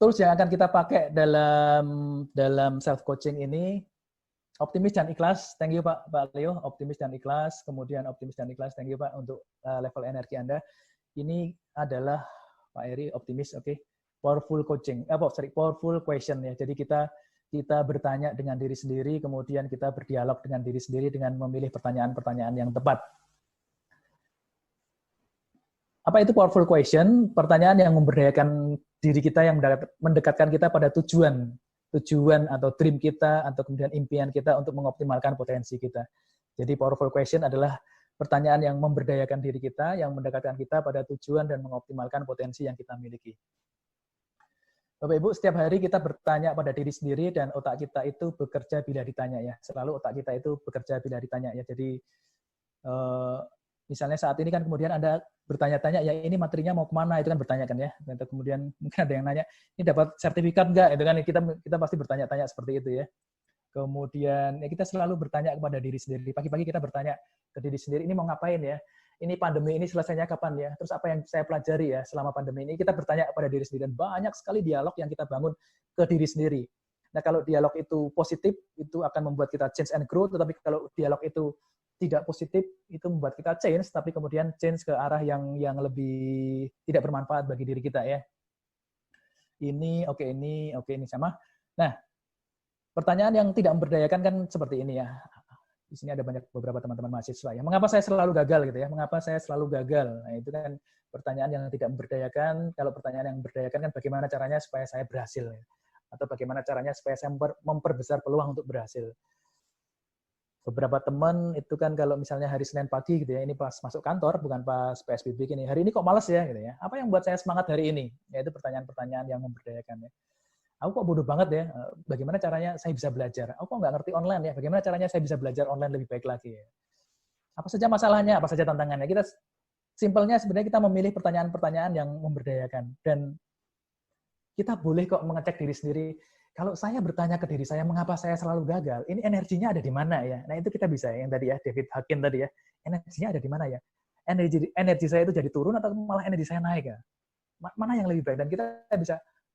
tools yang akan kita pakai dalam self coaching ini, optimis dan ikhlas. Thank you Pak Leo, optimis dan ikhlas. Kemudian optimis dan ikhlas. Thank you Pak untuk level energi Anda. Ini adalah Pak Eri, optimis, oke. Powerful coaching, powerful question ya. Jadi kita bertanya dengan diri sendiri, kemudian kita berdialog dengan diri sendiri dengan memilih pertanyaan-pertanyaan yang tepat. Apa itu powerful question? Pertanyaan yang memberdayakan diri kita, yang mendekatkan kita pada tujuan atau dream kita, atau kemudian impian kita untuk mengoptimalkan potensi kita. Jadi powerful question adalah pertanyaan yang memberdayakan diri kita, yang mendekatkan kita pada tujuan dan mengoptimalkan potensi yang kita miliki. Bapak Ibu, setiap hari kita bertanya pada diri sendiri dan otak kita itu bekerja bila ditanya ya. Selalu otak kita itu bekerja bila ditanya ya. Jadi misalnya saat ini kan kemudian Anda bertanya-tanya, ya ini materinya mau kemana, itu kan bertanya kan ya. Dan kemudian mungkin ada yang nanya, ini dapat sertifikat nggak? Itu kan kita pasti bertanya-tanya seperti itu ya. Kemudian ya kita selalu bertanya kepada diri sendiri. Pagi-pagi kita bertanya ke diri sendiri, ini mau ngapain ya? Ini pandemi ini selesainya kapan ya? Terus apa yang saya pelajari ya selama pandemi ini? Kita bertanya kepada diri sendiri. Dan banyak sekali dialog yang kita bangun ke diri sendiri. Nah kalau dialog itu positif, itu akan membuat kita change and grow. Tetapi kalau dialog itu tidak positif, itu membuat kita change, tapi kemudian change ke arah yang lebih tidak bermanfaat bagi diri kita ya. Ini sama. Nah, pertanyaan yang tidak memberdayakan kan seperti ini ya. Di sini ada beberapa teman-teman mahasiswa ya. Mengapa saya selalu gagal gitu ya? Mengapa saya selalu gagal? Nah, itu kan pertanyaan yang tidak memberdayakan. Kalau pertanyaan yang memberdayakan kan bagaimana caranya supaya saya berhasil ya? Atau bagaimana caranya supaya saya memperbesar peluang untuk berhasil. Beberapa teman itu kan kalau misalnya hari Senin pagi gitu ya, ini pas masuk kantor, bukan pas PSBB gini, hari ini kok malas ya gitu ya. Apa yang buat saya semangat hari ini? Yaitu pertanyaan-pertanyaan yang memberdayakan ya. Aku kok bodoh banget ya, bagaimana caranya saya bisa belajar? Aku kok nggak ngerti online ya, bagaimana caranya saya bisa belajar online lebih baik lagi ya? Apa saja masalahnya, apa saja tantangannya? Kita simpelnya sebenarnya kita memilih pertanyaan-pertanyaan yang memberdayakan. Dan kita boleh kok mengecek diri sendiri. Kalau saya bertanya ke diri saya, mengapa saya selalu gagal? Ini energinya ada di mana ya? Nah itu kita bisa, yang tadi ya, David Hakin tadi ya. Energinya ada di mana ya? Energi saya itu jadi turun atau malah energi saya naik ya? Mana yang lebih baik? Dan kita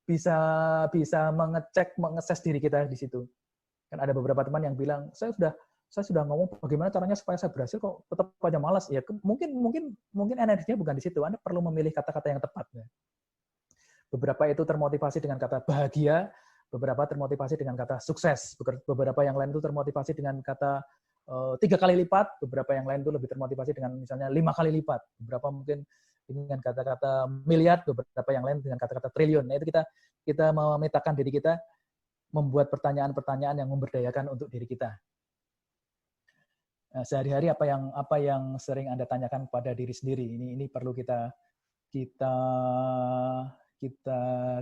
bisa mengecek, mengeses diri kita di situ. Kan ada beberapa teman yang bilang, saya sudah ngomong bagaimana caranya supaya saya berhasil kok tetap aja malas. Ya mungkin energinya bukan di situ. Anda perlu memilih kata-kata yang tepat. Ya. Beberapa itu termotivasi dengan kata bahagia, beberapa termotivasi dengan kata sukses, beberapa yang lain itu termotivasi dengan kata 3 kali lipat, beberapa yang lain itu lebih termotivasi dengan misalnya 5 kali lipat, beberapa mungkin dengan kata-kata miliar, beberapa yang lain dengan kata-kata triliun. Nah itu kita memetakan diri kita, membuat pertanyaan-pertanyaan yang memberdayakan untuk diri kita. Nah, sehari-hari apa yang sering Anda tanyakan pada diri sendiri, ini perlu kita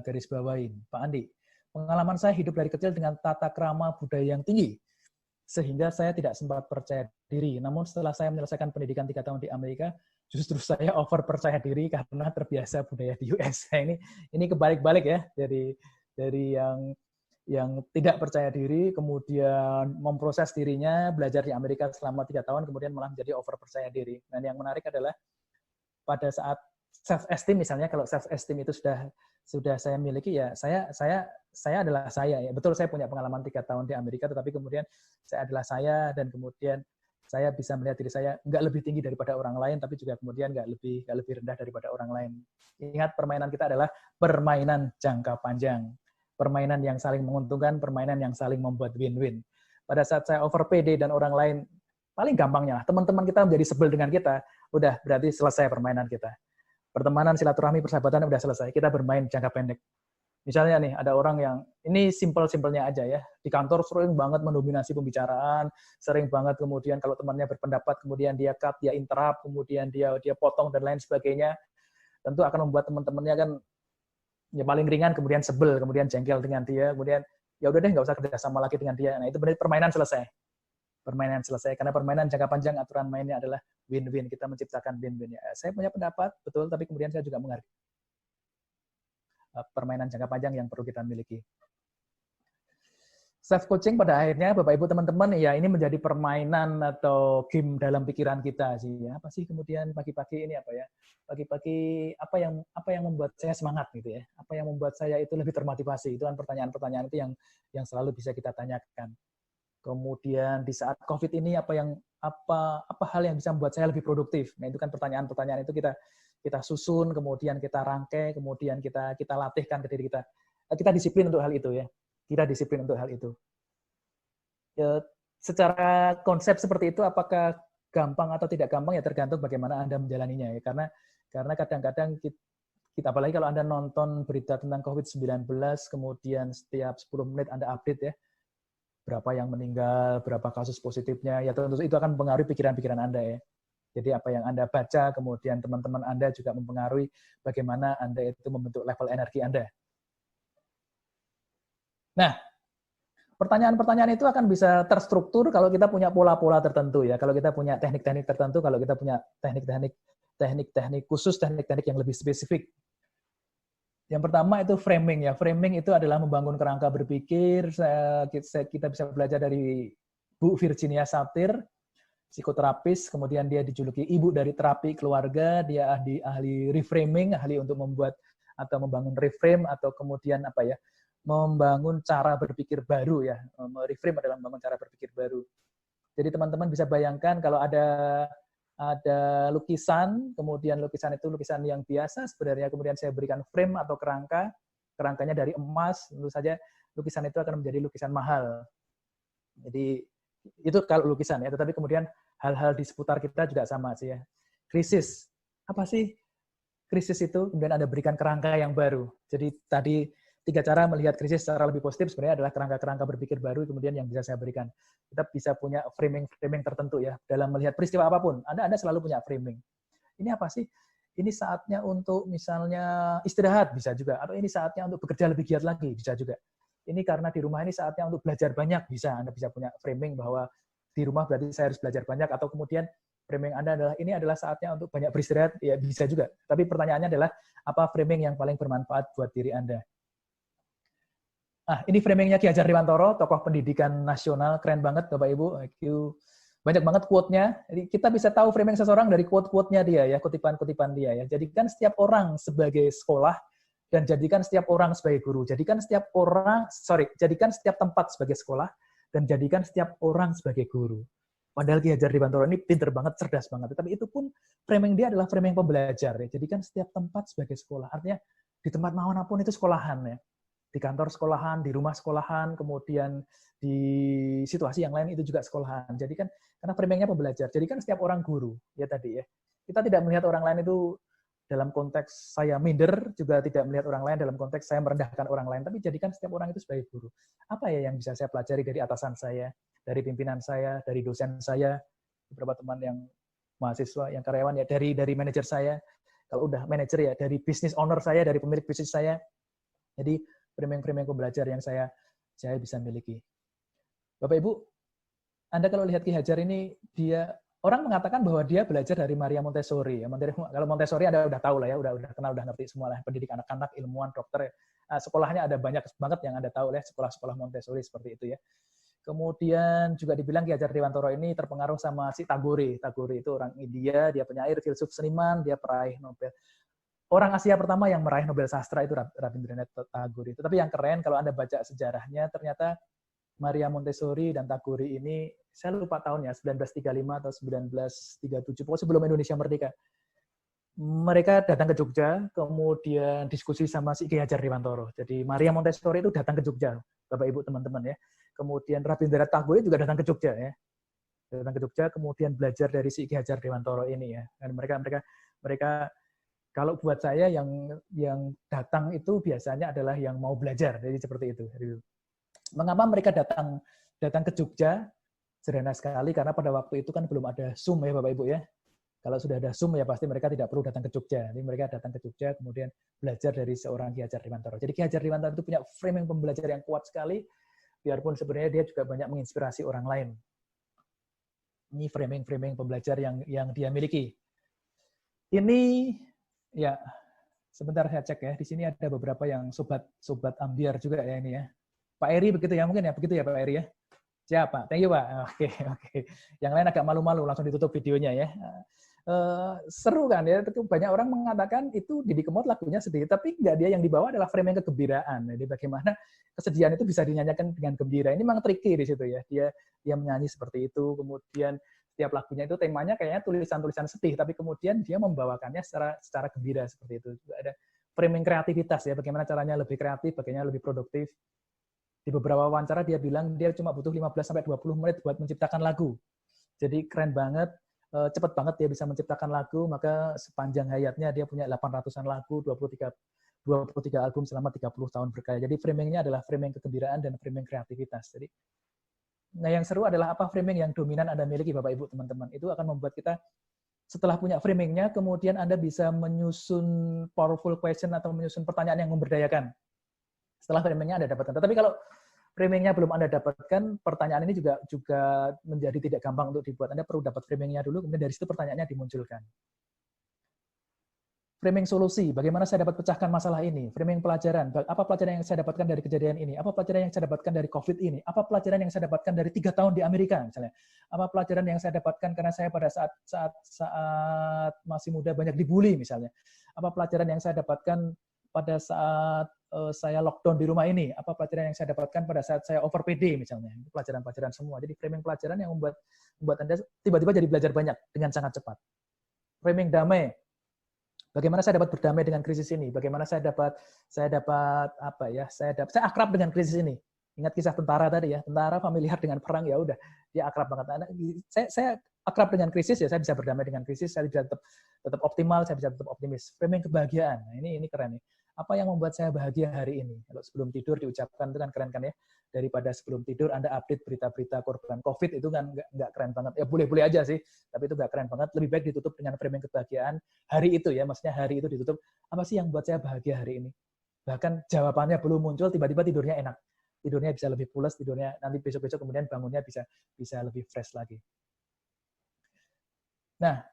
garis bawain. Pak Andi, pengalaman saya hidup dari kecil dengan tata krama budaya yang tinggi, sehingga saya tidak sempat percaya diri. Namun setelah saya menyelesaikan pendidikan 3 tahun di Amerika, justru saya over percaya diri karena terbiasa budaya di US. Ini kebalik-balik ya, dari yang tidak percaya diri, kemudian memproses dirinya, belajar di Amerika selama 3 tahun, kemudian malah menjadi over percaya diri. Dan yang menarik adalah pada saat self-esteem misalnya, kalau self-esteem itu sudah saya miliki, ya saya adalah saya. Ya. Betul saya punya pengalaman 3 tahun di Amerika, tetapi kemudian saya adalah saya, dan kemudian saya bisa melihat diri saya nggak lebih tinggi daripada orang lain, tapi juga kemudian nggak lebih rendah daripada orang lain. Ingat, permainan kita adalah permainan jangka panjang. Permainan yang saling menguntungkan, permainan yang saling membuat win-win. Pada saat saya over PD dan orang lain, paling gampangnya lah, teman-teman kita menjadi sebel dengan kita, udah berarti selesai permainan kita. Pertemanan, silaturahmi, persahabatan udah selesai. Kita bermain jangka pendek. Misalnya nih, ada orang yang, ini simpel-simpelnya aja ya, di kantor sering banget mendominasi pembicaraan, sering banget kemudian kalau temannya berpendapat, kemudian dia cut, dia interrupt, kemudian dia potong, dan lain sebagainya. Tentu akan membuat teman-temannya kan, ya paling ringan, kemudian sebel, kemudian jengkel dengan dia, kemudian ya udah deh, nggak usah kerjasama lagi dengan dia. Nah itu berarti permainan selesai. Permainan selesai. Karena permainan jangka panjang, aturan mainnya adalah win-win. Kita menciptakan win-win. Ya, saya punya pendapat, betul, tapi kemudian saya juga menghargai permainan jangka panjang yang perlu kita miliki. Self coaching pada akhirnya Bapak Ibu teman-teman ya ini menjadi permainan atau game dalam pikiran kita sih ya. Apa sih kemudian pagi-pagi ini apa ya? Pagi-pagi apa yang membuat saya semangat gitu ya? Apa yang membuat saya itu lebih termotivasi? Itu kan pertanyaan-pertanyaan itu yang selalu bisa kita tanyakan. Kemudian di saat Covid ini apa hal yang bisa membuat saya lebih produktif? Nah, itu kan pertanyaan-pertanyaan itu kita susun, kemudian kita rangkai, kemudian kita latihkan ke diri kita. Kita disiplin untuk hal itu ya. Kita disiplin untuk hal itu. Ya, secara konsep seperti itu, apakah gampang atau tidak gampang ya tergantung bagaimana Anda menjalaninya ya. Karena kadang-kadang kita apalagi kalau Anda nonton berita tentang COVID-19, kemudian setiap 10 menit Anda update ya, berapa yang meninggal, berapa kasus positifnya, ya tentu itu akan mempengaruhi pikiran-pikiran Anda ya. Jadi apa yang Anda baca, kemudian teman-teman Anda juga mempengaruhi bagaimana Anda itu membentuk level energi Anda. Nah, pertanyaan-pertanyaan itu akan bisa terstruktur kalau kita punya pola-pola tertentu ya. Kalau kita punya teknik-teknik tertentu, kalau kita punya teknik-teknik khusus, teknik-teknik yang lebih spesifik. Yang pertama itu framing ya. Framing itu adalah membangun kerangka berpikir. Kita bisa belajar dari Bu Virginia Satir, psikoterapis, kemudian dia dijuluki ibu dari terapi keluarga, dia ahli reframing, ahli untuk membuat atau membangun reframe atau kemudian apa ya, membangun cara berpikir baru ya. Reframe adalah membangun cara berpikir baru. Jadi teman-teman bisa bayangkan kalau ada lukisan, kemudian lukisan itu lukisan yang biasa sebenarnya, kemudian saya berikan frame atau kerangkanya dari emas, tentu saja lukisan itu akan menjadi lukisan mahal. Jadi itu kalau lukisan ya, tetapi kemudian hal-hal di seputar kita juga sama sih ya. Krisis, apa sih krisis itu? Kemudian Anda berikan kerangka yang baru. Jadi tadi 3 cara melihat krisis secara lebih positif sebenarnya adalah kerangka-kerangka berpikir baru kemudian yang bisa saya berikan. Kita bisa punya framing tertentu ya dalam melihat peristiwa apapun. Anda selalu punya framing. Ini apa sih? Ini saatnya untuk misalnya istirahat bisa juga, atau ini saatnya untuk bekerja lebih giat lagi bisa juga. Ini karena di rumah ini saatnya untuk belajar banyak bisa. Anda bisa punya framing bahwa di rumah berarti saya harus belajar banyak, atau kemudian framing Anda adalah ini adalah saatnya untuk banyak beristirahat, ya bisa juga. Tapi pertanyaannya adalah apa framing yang paling bermanfaat buat diri Anda? Ini framingnya Ki Hajar Dewantoro, tokoh pendidikan nasional, keren banget Bapak Ibu. Banyak banget quote-nya. Jadi kita bisa tahu framing seseorang dari quote-quote-nya dia ya, kutipan-kutipan dia ya. Jadikan setiap orang sebagai sekolah dan jadikan setiap orang sebagai guru. Jadikan setiap tempat sebagai sekolah dan jadikan setiap orang sebagai guru. Padahal Ki Hajar Dewantoro ini pinter banget, cerdas banget. Tapi itu pun framing dia adalah framing pembelajar ya. Jadikan setiap tempat sebagai sekolah. Artinya di tempat manapun itu sekolahan ya. Di kantor sekolahan, di rumah sekolahan, kemudian di situasi yang lain itu juga sekolahan. Jadi kan karena framingnya pembelajar. Jadi kan setiap orang guru ya tadi ya. Kita tidak melihat orang lain itu dalam konteks saya minder, juga tidak melihat orang lain dalam konteks saya merendahkan orang lain, tapi jadikan setiap orang itu sebagai guru. Apa ya yang bisa saya pelajari dari atasan saya, dari pimpinan saya, dari dosen saya, beberapa teman yang mahasiswa, yang karyawan ya, dari manajer saya. Kalau udah manajer ya, dari business owner saya, dari pemilik bisnis saya. Jadi framing-framing pembelajar yang saya bisa miliki. Bapak Ibu, Anda kalau lihat Ki Hajar ini, orang mengatakan bahwa dia belajar dari Maria Montessori. Kalau Montessori Anda udah tahu lah ya, udah kenal, udah ngerti semua lah. Pendidik anak-anak, ilmuwan, dokter. Sekolahnya ada banyak banget yang Anda tahu lah, sekolah-sekolah Montessori seperti itu ya. Kemudian juga dibilang Ki Hajar Dewantoro ini terpengaruh sama si Tagore. Tagore itu orang India, dia penyair, filsuf, seniman, dia peraih Nobel. Orang Asia pertama yang meraih Nobel Sastra itu Rabindranath Tagore itu. Tapi yang keren kalau Anda baca sejarahnya, ternyata Maria Montessori dan Tagore ini, saya lupa tahunnya, 1935 atau 1937, pokoknya sebelum Indonesia merdeka. Mereka datang ke Jogja, kemudian diskusi sama si Ki Hajar Dewantoro. Jadi Maria Montessori itu datang ke Jogja, Bapak Ibu teman-teman ya. Kemudian Rabindranath Tagore juga datang ke Jogja ya. Datang ke Jogja, kemudian belajar dari si Ki Hajar Dewantoro ini ya. Dan mereka kalau buat saya yang datang itu biasanya adalah yang mau belajar, jadi seperti itu. Mengapa mereka datang ke Jogja? Sederhana sekali karena pada waktu itu kan belum ada Zoom ya Bapak Ibu ya. Kalau sudah ada Zoom ya pasti mereka tidak perlu datang ke Jogja. Jadi mereka datang ke Jogja kemudian belajar dari seorang Ki Hajar Dewantoro. Jadi Ki Hajar Dewantoro itu punya framing pembelajar yang kuat sekali, biarpun sebenarnya dia juga banyak menginspirasi orang lain. Ini framing pembelajar yang dia miliki. Ini ya, sebentar saya cek ya. Di sini ada beberapa yang sobat ambiar juga ya ini ya. Pak Eri begitu ya, mungkin ya begitu ya Pak Eri ya. Siapa? Thank you Pak. Oke, oke. Yang lain agak malu-malu, langsung ditutup videonya ya. Seru kan ya, banyak orang mengatakan itu Didi Kempot lagunya sedih, tapi enggak, dia yang dibawa adalah frame yang kegembiraan. Jadi bagaimana kesedihan itu bisa dinyanyikan dengan gembira. Ini memang tricky di situ ya. Dia menyanyi seperti itu, kemudian setiap lagunya itu temanya kayaknya tulisan-tulisan sedih, tapi kemudian dia membawakannya secara gembira seperti itu. Juga ada framing kreativitas ya, bagaimana caranya lebih kreatif, bagaimana lebih produktif. Di beberapa wawancara dia bilang dia cuma butuh 15-20 menit buat menciptakan lagu. Jadi keren banget. Cepat banget dia bisa menciptakan lagu, maka sepanjang hayatnya dia punya 800-an lagu, 23 album selama 30 tahun berkarya. Jadi framingnya adalah framing kegembiraan dan framing kreativitas. Jadi, nah yang seru adalah apa framing yang dominan Anda miliki Bapak Ibu teman-teman. Itu akan membuat kita setelah punya framingnya, kemudian Anda bisa menyusun powerful question atau menyusun pertanyaan yang memberdayakan. Setelah framingnya Anda dapatkan. Tetapi kalau framingnya belum Anda dapatkan, pertanyaan ini juga menjadi tidak gampang untuk dibuat. Anda perlu dapat framingnya dulu, kemudian dari situ pertanyaannya dimunculkan. Framing solusi, bagaimana saya dapat pecahkan masalah ini. Framing pelajaran, apa pelajaran yang saya dapatkan dari kejadian ini. Apa pelajaran yang saya dapatkan dari COVID ini. Apa pelajaran yang saya dapatkan dari 3 tahun di Amerika, misalnya. Apa pelajaran yang saya dapatkan karena saya pada saat masih muda banyak dibully, misalnya. Apa pelajaran yang saya dapatkan pada saat saya lockdown di rumah ini, apa pelajaran yang saya dapatkan pada saat saya over PD misalnya, pelajaran-pelajaran semua. Jadi framing pelajaran yang membuat Anda tiba-tiba jadi belajar banyak dengan sangat cepat. Framing damai, bagaimana saya dapat berdamai dengan krisis ini, bagaimana saya dapat apa ya, saya akrab dengan krisis ini. Ingat kisah tentara tadi ya, tentara familiar dengan perang, ya udah dia akrab banget. Saya akrab dengan krisis ya, saya bisa berdamai dengan krisis, saya bisa tetap optimal, saya bisa tetap optimis. Framing kebahagiaan, nah, ini keren nih. Apa yang membuat saya bahagia hari ini? Kalau sebelum tidur diucapkan itu kan keren kan ya. Daripada sebelum tidur Anda update berita-berita korban COVID itu kan nggak keren banget. Ya boleh-boleh aja sih, tapi itu nggak keren banget. Lebih baik ditutup dengan framing kebahagiaan hari itu ya, maksudnya hari itu ditutup. Apa sih yang membuat saya bahagia hari ini? Bahkan jawabannya belum muncul, tiba-tiba tidurnya enak. Tidurnya bisa lebih pulas, tidurnya nanti besok-besok kemudian bangunnya bisa lebih fresh lagi. Nah,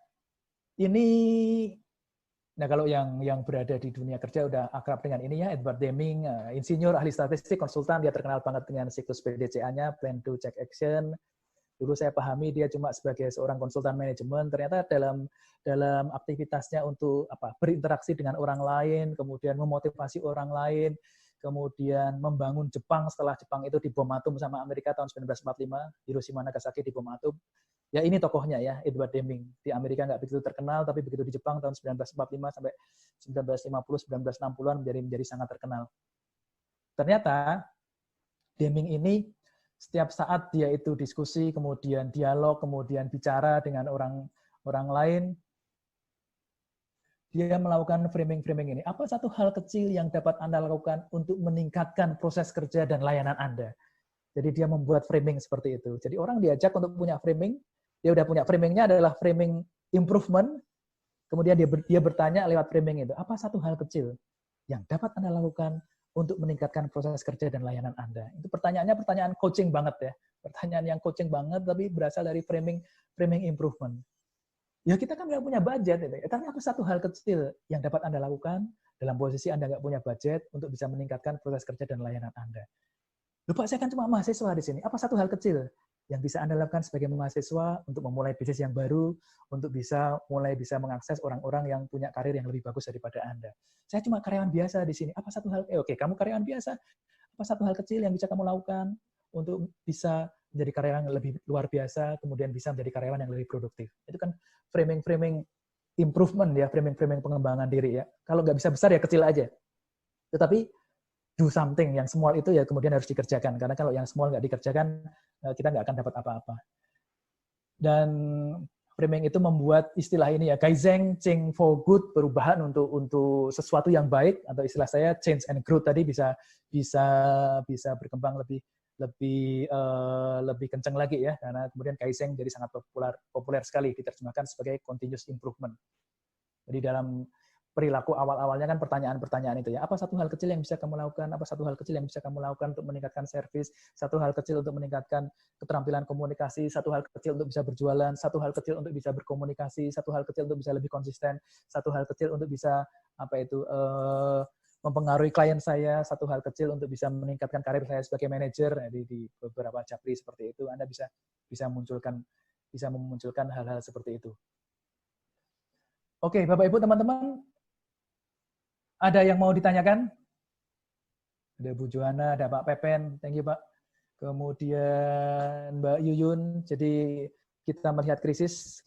Nah, kalau yang berada di dunia kerja udah akrab dengan ini ya, Edward Deming, insinyur, ahli statistik, konsultan, dia terkenal banget dengan siklus PDCA-nya, Plan to Check Action. Dulu saya pahami dia cuma sebagai seorang konsultan manajemen, ternyata dalam aktivitasnya untuk berinteraksi dengan orang lain, kemudian memotivasi orang lain, kemudian membangun Jepang setelah Jepang itu dibom atom sama Amerika tahun 1945, Hiroshima Nagasaki dibom atom. Ya ini tokohnya ya, Edward Deming. Di Amerika nggak begitu terkenal, tapi begitu di Jepang tahun 1945 sampai 1950, 1960-an menjadi sangat terkenal. Ternyata Deming ini setiap saat dia itu diskusi, kemudian dialog, kemudian bicara dengan orang lain, dia melakukan framing-framing ini. Apa satu hal kecil yang dapat Anda lakukan untuk meningkatkan proses kerja dan layanan Anda? Jadi dia membuat framing seperti itu. Jadi orang diajak untuk punya framing, dia udah punya framingnya adalah framing improvement, kemudian dia bertanya lewat framing itu, apa satu hal kecil yang dapat Anda lakukan untuk meningkatkan proses kerja dan layanan Anda? Itu pertanyaannya pertanyaan coaching banget ya, pertanyaan yang coaching banget, tapi berasal dari framing improvement. Ya kita kan nggak punya budget, tapi apa satu hal kecil yang dapat Anda lakukan dalam posisi Anda nggak punya budget untuk bisa meningkatkan proses kerja dan layanan Anda? Lupa, saya kan cuma mahasiswa di sini. Apa satu hal kecil yang bisa Anda lakukan sebagai mahasiswa untuk memulai bisnis yang baru, untuk bisa mengakses orang-orang yang punya karir yang lebih bagus daripada Anda? Saya cuma karyawan biasa di sini. Apa satu hal? Oke, kamu karyawan biasa. Apa satu hal kecil yang bisa kamu lakukan untuk bisa menjadi karyawan yang lebih luar biasa, kemudian bisa menjadi karyawan yang lebih produktif? Itu kan framing improvement ya, framing pengembangan diri ya. Kalau nggak bisa besar ya kecil aja. Tetapi do something yang small itu ya kemudian harus dikerjakan, karena kalau yang small nggak dikerjakan kita nggak akan dapat apa-apa. Dan framing itu membuat istilah ini ya, Kaizen, change for good, perubahan untuk sesuatu yang baik, atau istilah saya change and growth tadi bisa berkembang lebih kencang lagi ya, karena kemudian Kaizen jadi sangat populer sekali diterjemahkan sebagai continuous improvement. Jadi dalam perilaku awal-awalnya kan pertanyaan-pertanyaan itu ya. Apa satu hal kecil yang bisa kamu lakukan? Apa satu hal kecil yang bisa kamu lakukan untuk meningkatkan servis? Satu hal kecil untuk meningkatkan keterampilan komunikasi, satu hal kecil untuk bisa berjualan, satu hal kecil untuk bisa berkomunikasi, satu hal kecil untuk bisa lebih konsisten, satu hal kecil untuk bisa mempengaruhi klien saya satu hal kecil untuk bisa meningkatkan karir saya sebagai manajer di beberapa Japri seperti itu, Anda bisa memunculkan hal-hal seperti itu. Oke, Bapak Ibu teman-teman, ada yang mau ditanyakan? Ada Bu Johanna, ada Pak Pepen, thank you Pak. Kemudian Mbak Yuyun, jadi kita melihat krisis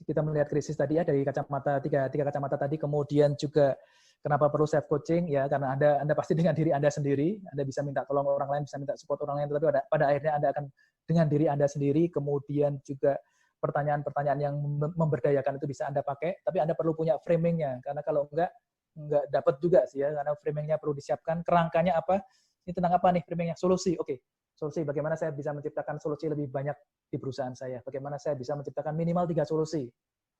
tadi ya dari kacamata tiga kacamata tadi, kemudian juga kenapa perlu self coaching ya, karena Anda pasti dengan diri Anda sendiri, Anda bisa minta tolong orang lain, bisa minta support orang lain, tetapi pada akhirnya Anda akan dengan diri Anda sendiri. Kemudian juga pertanyaan-pertanyaan yang memberdayakan itu bisa Anda pakai, tapi Anda perlu punya framingnya, karena kalau enggak dapat juga sih ya, karena framingnya perlu disiapkan. Kerangkanya apa? Ini tentang apa nih framingnya? Solusi, oke. Solusi, bagaimana saya bisa menciptakan solusi lebih banyak di perusahaan saya? Bagaimana saya bisa menciptakan minimal 3 solusi?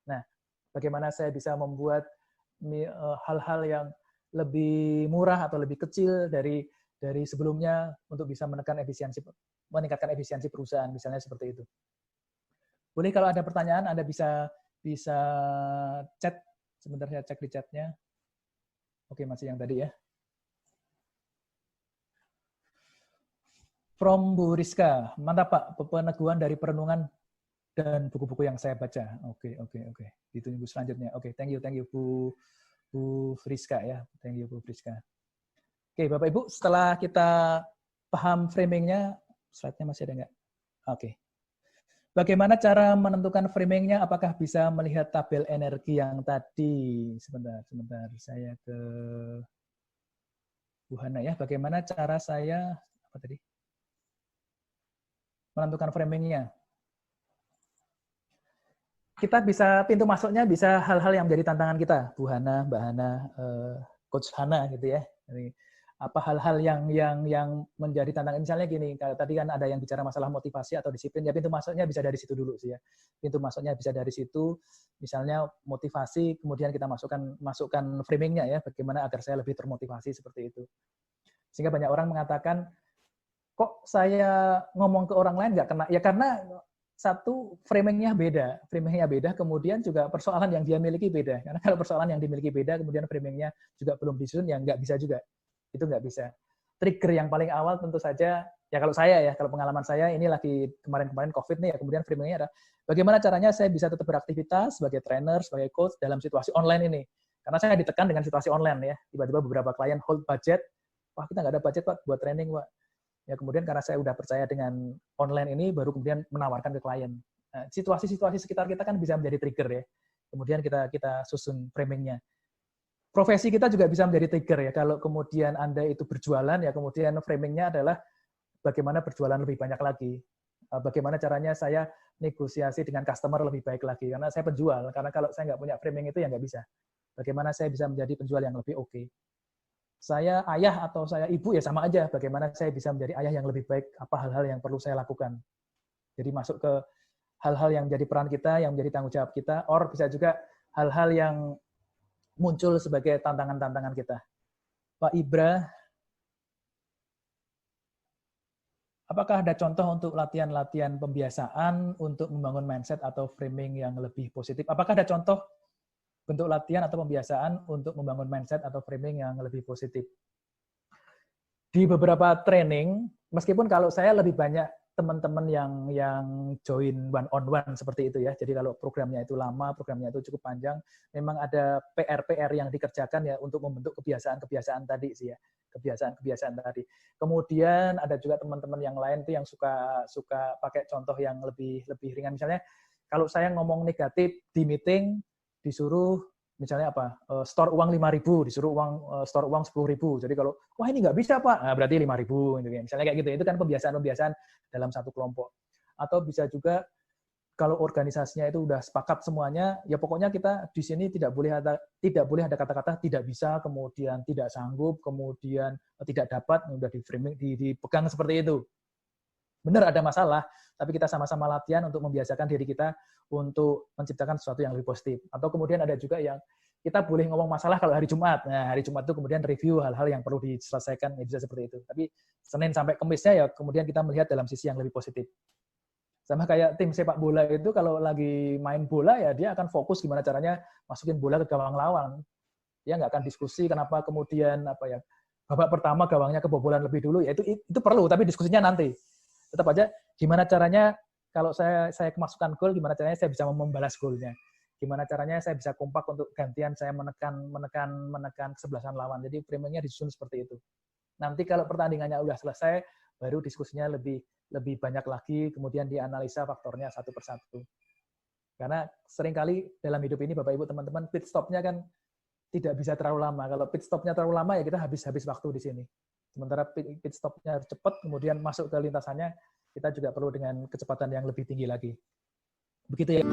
Nah, bagaimana saya bisa membuat hal-hal yang lebih murah atau lebih kecil dari sebelumnya untuk bisa meningkatkan efisiensi perusahaan, misalnya seperti itu. Boleh kalau ada pertanyaan, Anda bisa chat. Sebentar saya cek di chatnya. Oke, masih yang tadi ya. From Bu Rizka, mantap Pak, peneguhan dari perenungan dan buku-buku yang saya baca. Oke. Ditunggu selanjutnya. Oke, thank you Bu Rizka ya. Thank you Bu Rizka. Oke, Bapak Ibu, setelah kita paham framingnya, slide-nya masih ada nggak? Oke. Bagaimana cara menentukan framingnya? Apakah bisa melihat tabel energi yang tadi? Sebentar. Saya ke Bu Hana ya. Bagaimana cara saya menentukan framingnya? Kita bisa, pintu masuknya bisa hal-hal yang menjadi tantangan kita, Bu Hana, Mbak Hana, Coach Hana gitu ya. Jadi, apa hal-hal yang menjadi tantangan, misalnya gini, kalau tadi kan ada yang bicara masalah motivasi atau disiplin, ya pintu masuknya bisa dari situ dulu sih ya. Pintu masuknya bisa dari situ, misalnya motivasi, kemudian kita masukkan framingnya ya, bagaimana agar saya lebih termotivasi seperti itu. Sehingga banyak orang mengatakan, kok saya ngomong ke orang lain nggak kena? Ya karena satu, framingnya beda, kemudian juga persoalan yang dia miliki beda. Karena kalau persoalan yang dimiliki beda, kemudian framingnya juga belum disusun, ya nggak bisa juga. Itu nggak bisa. Trigger yang paling awal tentu saja, ya kalau pengalaman saya, ini lagi kemarin-kemarin COVID nih, ya kemudian framingnya ada, bagaimana caranya saya bisa tetap beraktivitas sebagai trainer, sebagai coach dalam situasi online ini. Karena saya ditekan dengan situasi online ya, tiba-tiba beberapa klien hold budget, wah kita nggak ada budget Pak buat training Pak. Ya kemudian karena saya udah percaya dengan online ini, baru kemudian menawarkan ke klien. Nah, situasi-situasi sekitar kita kan bisa menjadi trigger ya. Kemudian kita susun framingnya. Profesi kita juga bisa menjadi trigger ya. Kalau kemudian Anda itu berjualan, ya kemudian framingnya adalah bagaimana berjualan lebih banyak lagi. Bagaimana caranya saya negosiasi dengan customer lebih baik lagi. Karena saya penjual. Karena kalau saya nggak punya framing itu ya nggak bisa. Bagaimana saya bisa menjadi penjual yang lebih oke. Saya ayah atau saya ibu ya sama aja. Bagaimana saya bisa menjadi ayah yang lebih baik, apa hal-hal yang perlu saya lakukan. Jadi masuk ke hal-hal yang menjadi peran kita, yang menjadi tanggung jawab kita, or bisa juga hal-hal yang muncul sebagai tantangan-tantangan kita. Pak Ibra, apakah ada contoh untuk latihan-latihan pembiasaan untuk membangun mindset atau framing yang lebih positif? Apakah ada contoh bentuk latihan atau pembiasaan untuk membangun mindset atau framing yang lebih positif? Di beberapa training, meskipun kalau saya lebih banyak teman-teman yang join one on one seperti itu ya. Jadi kalau programnya itu lama, programnya itu cukup panjang, memang ada PR yang dikerjakan ya untuk membentuk kebiasaan tadi sih ya. Kebiasaan tadi. Kemudian ada juga teman-teman yang lain tuh yang suka pakai contoh yang lebih ringan. Misalnya kalau saya ngomong negatif di meeting, disuruh misalnya apa, store uang 5.000, disuruh store uang 10.000. Jadi kalau wah ini nggak bisa Pak, nah, berarti 5.000 gitu ya. Misalnya kayak gitu. Itu kan pembiasaan dalam satu kelompok. Atau bisa juga kalau organisasinya itu udah sepakat semuanya, ya pokoknya kita di sini tidak boleh ada kata-kata tidak bisa, kemudian tidak sanggup, kemudian tidak dapat, udah di framing, dipegang seperti itu. Benar ada masalah, tapi kita sama-sama latihan untuk membiasakan diri kita untuk menciptakan sesuatu yang lebih positif. Atau kemudian ada juga yang kita boleh ngomong masalah kalau hari Jumat. Nah, hari Jumat itu kemudian review hal-hal yang perlu diselesaikan, ya bisa seperti itu. Tapi Senin sampai Kemisnya ya kemudian kita melihat dalam sisi yang lebih positif. Sama kayak tim sepak bola itu kalau lagi main bola ya dia akan fokus gimana caranya masukin bola ke gawang lawan. Dia nggak akan diskusi kenapa kemudian babak pertama gawangnya kebobolan lebih dulu, ya itu perlu, tapi diskusinya nanti. Tetap aja gimana caranya kalau saya kemasukan gol, gimana caranya saya bisa membalas golnya. Gimana caranya saya bisa kompak untuk gantian saya menekan kesebelasan lawan. Jadi framingnya disusun seperti itu. Nanti kalau pertandingannya udah selesai, baru diskusinya lebih banyak lagi, kemudian dianalisa faktornya satu persatu. Karena seringkali dalam hidup ini Bapak Ibu teman-teman pit stopnya kan tidak bisa terlalu lama. Kalau pit stopnya terlalu lama ya kita habis waktu di sini. Sementara pit stopnya harus cepat, kemudian masuk ke lintasannya, kita juga perlu dengan kecepatan yang lebih tinggi lagi. Begitu ya.